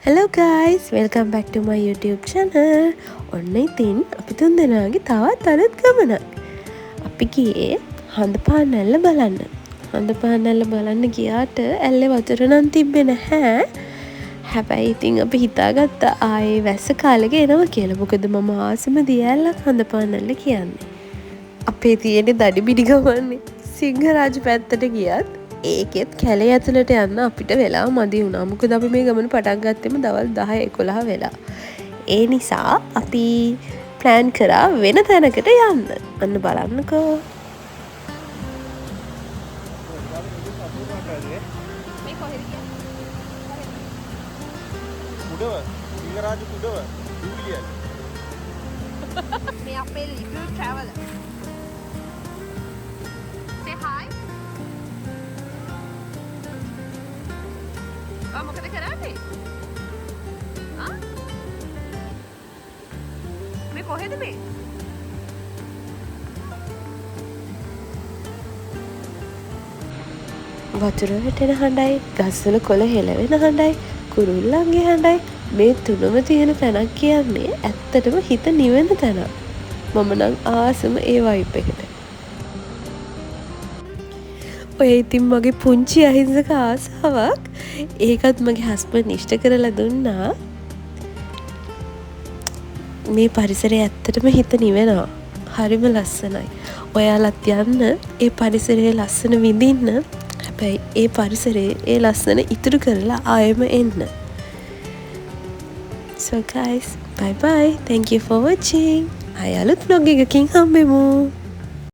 Hello guys, welcome back to my YouTube channel. ඔන්න ඉතින් අපි තුන් දෙනාගේ තවත් අලුත් ගමනක්. අපි ගියේ හඳ පානැල්ල බලන්න. හඳ පානැල්ල බලන්න ගියාට ඇල්ලේ වතුර නම් තිබ්බේ නැහැ. හැබැයි ඉතින් අපි හිතාගත්තා ආයේ වැස්ස කාලෙක එනවා කියලා. මොකද මම ආසම දියැලක් හඳ පානැල්ල කියන්නේ. අපේ තියෙන්නේ දඩි බිඩි ගමන්නේ. සිංහරාජ පැත්තට ගියත් ඒකෙත් කැලේ ඇතුළට යන්න අපිට වෙලා මදි වුණා. මොකද අපි මේ ගමන පටන් ගත්තෙම දවල් 10-11 වෙලා. ඒ නිසා අපි ප්ලෑන් කරා වෙන තැනකට යන්න. අන්න බලන්නකෝ. මේ කොහෙද කුඩව සිංහරාජ කුඩව ජූලියන් මේ අපේ ලිටල් ට්‍රැවලර් say hi මොකද කරන්නේ මේ කොහෙද මේ වතුර වැටෙන හඬයි, ගස්වල කොළ හෙලවෙන හඬයි, කුරුල්ලන්ගේ හඬයි මේ තුනම තියෙන තැනක් කියන්නේ ඇත්තටම හිත නිවෙන තැනක්. මම නම් ආසම ඒ වයිබ් එකට. ඔය ඉතින් මගේ පුංචි අහිංසක ආසාවක්. ඒකත් මගේ හස්බන්ඩ් ඉෂ්ට කරලා දුන්නා. මේ පරිසරය ඇත්තටම හිත නිවෙනවා. හරිම ලස්සනයි. ඔයාලත් යන්න ඒ පරිසරයේ ලස්සන විඳින්න. හැබැයි ඒ පරිසරයේ ඒ ලස්සන ඉතුරු කරලා ආයෙම එන්න. So guys, bye bye. Thank you for watching. අය අලුත් vlog එකකින් හම්බෙමු.